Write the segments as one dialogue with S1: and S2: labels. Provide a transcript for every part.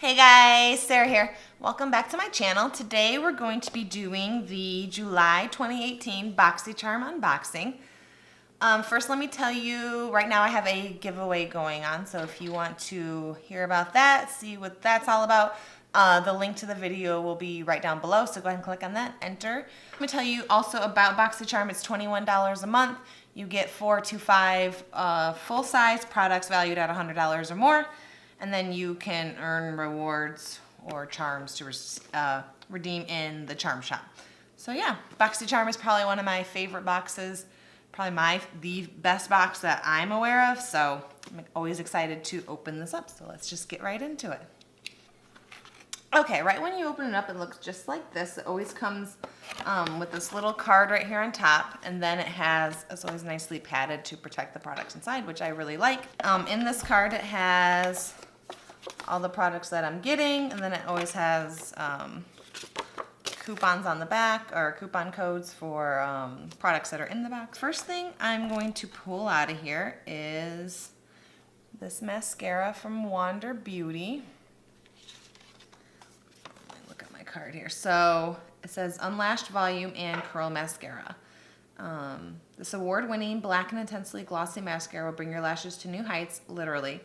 S1: Hey guys, Sarah here. Welcome back to my channel. Today we're going to be doing the July 2018 Boxycharm unboxing. First let me tell you, right now I have a giveaway going on, so if you want to hear about that, see what that's all about, the link to the video will be right down below, so go ahead and click on that, enter. Let me tell you also about Boxycharm. It's $21 a month. You get 4 to 5 full-size products valued at $100 or more. And then you can earn rewards or charms to redeem in the charm shop. So yeah, Boxycharm is probably one of my favorite boxes, probably the best box that I'm aware of. So I'm always excited to open this up. So let's just get right into it. Okay, right when you open it up, it looks just like this. It always comes with this little card right here on top, and then it's always nicely padded to protect the products inside, which I really like. In this card, it has all the products that I'm getting, and then it always has coupons on the back, or coupon codes for products that are in the box. First thing I'm going to pull out of here is this mascara from Wander Beauty. Look at my card here. So it says Unlashed Volume and Curl Mascara. This award-winning black and intensely glossy mascara will bring your lashes to new heights, literally.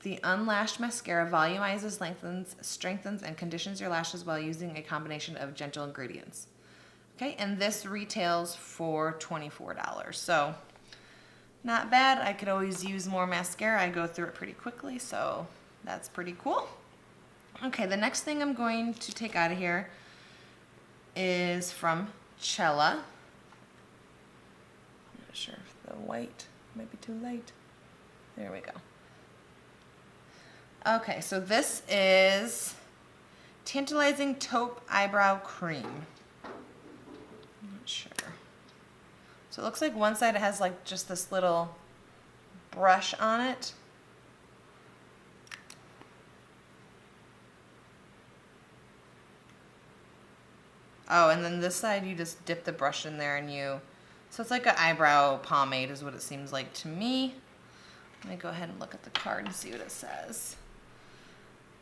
S1: The Unlashed Mascara volumizes, lengthens, strengthens, and conditions your lashes while using a combination of gentle ingredients. Okay, and this retails for $24. So, not bad. I could always use more mascara. I go through it pretty quickly, so that's pretty cool. Okay, the next thing I'm going to take out of here is from Chella. I'm not sure if the white might be too light. There we go. Okay, so this is Tantalizing Taupe Eyebrow Cream. I'm not sure. So it looks like one side it has like just this little brush on it. Oh, and then this side you just dip the brush in there and so it's like an eyebrow pomade is what it seems like to me. Let me go ahead and look at the card and see what it says.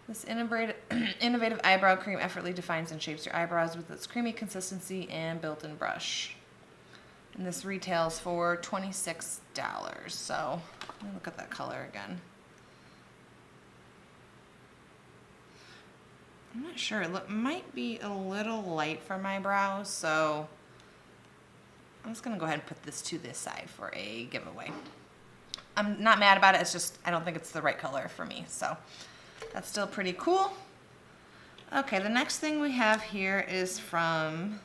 S1: This innovative eyebrow cream effortlessly defines and shapes your eyebrows with its creamy consistency and built-in brush. And this retails for $26. So let me look at that color again. I'm not sure. It might be a little light for my brows, so I'm just going to go ahead and put this to this side for a giveaway. I'm not mad about it. It's just I don't think it's the right color for me, so that's still pretty cool. Okay, the next thing we have here is from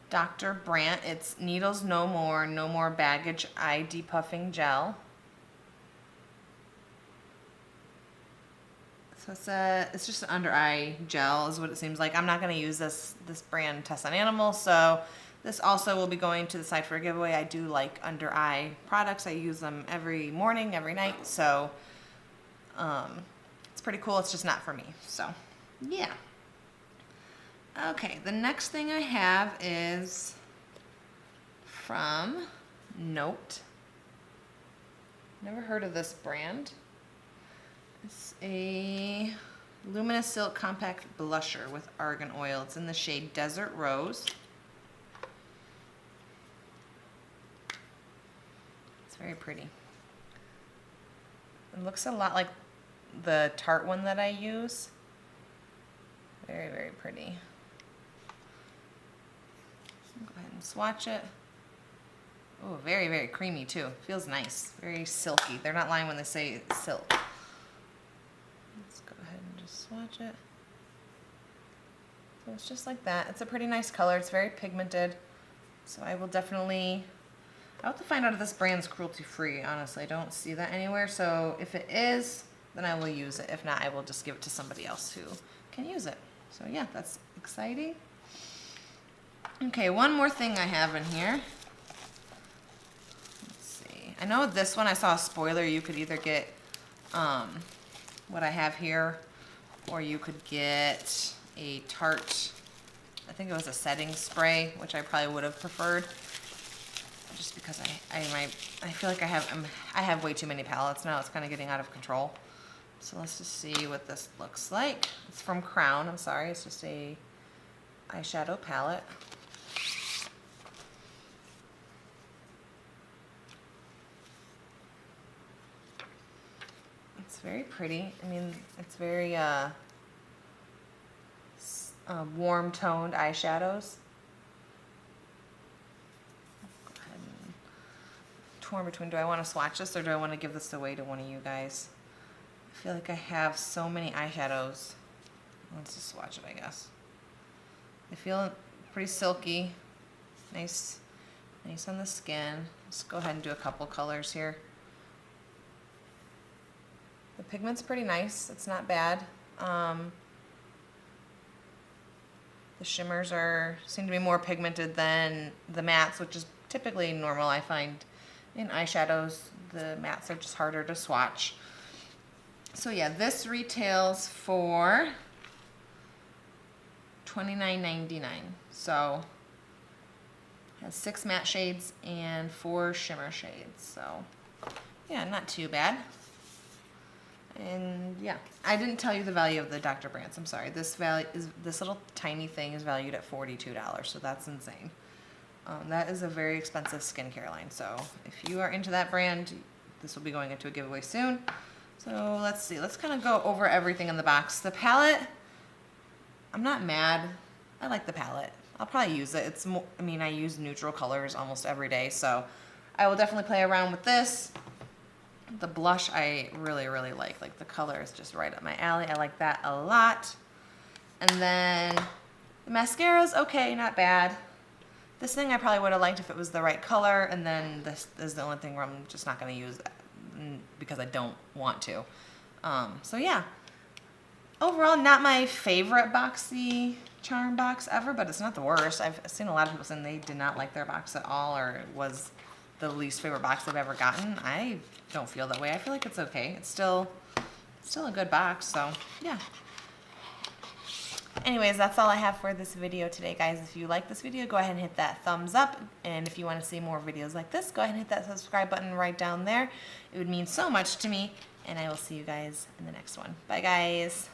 S1: Dr. Brandt. It's Needles No More, No More Baggage Eye Depuffing Gel. So it's just an under eye gel is what it seems like. I'm not going to use this brand test on animals, so this also will be going to the side for a giveaway. I do like under eye products. I use them every morning, every night, so it's pretty cool. It's just not for me, so yeah. Okay, the next thing I have is from Note. Never heard of this brand. It's a Luminous Silk Compact Blusher with argan oil. It's in the shade Desert Rose. It's very pretty. It looks a lot like the Tarte one that I use. Very, very pretty. Go ahead and swatch it. Oh, very, very creamy too. Feels nice. Very silky. They're not lying when they say silk. Let's go ahead and just swatch it. So it's just like that. It's a pretty nice color. It's very pigmented. So I will definitely... I'll have to find out if this brand's cruelty-free, honestly. I don't see that anywhere. So if it is, then I will use it. If not, I will just give it to somebody else who can use it. So yeah, that's exciting. Okay, one more thing I have in here. Let's see. I know this one, I saw a spoiler. You could either get what I have here, or you could get a Tarte, I think it was a setting spray, which I probably would have preferred. Just because I feel like I have way too many palettes now. It's kind of getting out of control. So let's just see what this looks like. It's from Crown, I'm sorry, it's just a eyeshadow palette. It's very pretty. I mean, it's very warm toned eyeshadows. Go ahead and torn between, do I want to swatch this or do I want to give this away to one of you guys? I feel like I have so many eyeshadows. Let's just swatch it, I guess. They feel pretty silky, nice on the skin. Let's go ahead and do a couple colors here. The pigment's pretty nice, it's not bad. The shimmers seem to be more pigmented than the mattes, which is typically normal, I find. In eyeshadows, the mattes are just harder to swatch. So yeah, this retails for $29.99. So it has 6 matte shades and 4 shimmer shades. So yeah, not too bad. And yeah, I didn't tell you the value of the Dr. Brandt's. I'm sorry. This little tiny thing is valued at $42, so that's insane. That is a very expensive skincare line. So if you are into that brand, this will be going into a giveaway soon. So let's see. Let's kind of go over everything in the box. The palette, I'm not mad. I like the palette. I'll probably use it. It's more, I mean, I use neutral colors almost every day, so I will definitely play around with this. The blush I really, really like. Like the color is just right up my alley. I like that a lot. And then the mascara's okay, not bad. This thing I probably would have liked if it was the right color, and then this is the only thing where I'm just not going to use because I don't want to. So yeah, overall not my favorite Boxycharm box ever, but it's not the worst. I've seen a lot of people saying they did not like their box at all, or it was the least favorite box they've ever gotten. I don't feel that way. I feel like it's okay. It's still a good box, so yeah. Anyways, that's all I have for this video today, guys. If you like this video, go ahead and hit that thumbs up. And if you want to see more videos like this, go ahead and hit that subscribe button right down there. It would mean so much to me. And I will see you guys in the next one. Bye, guys.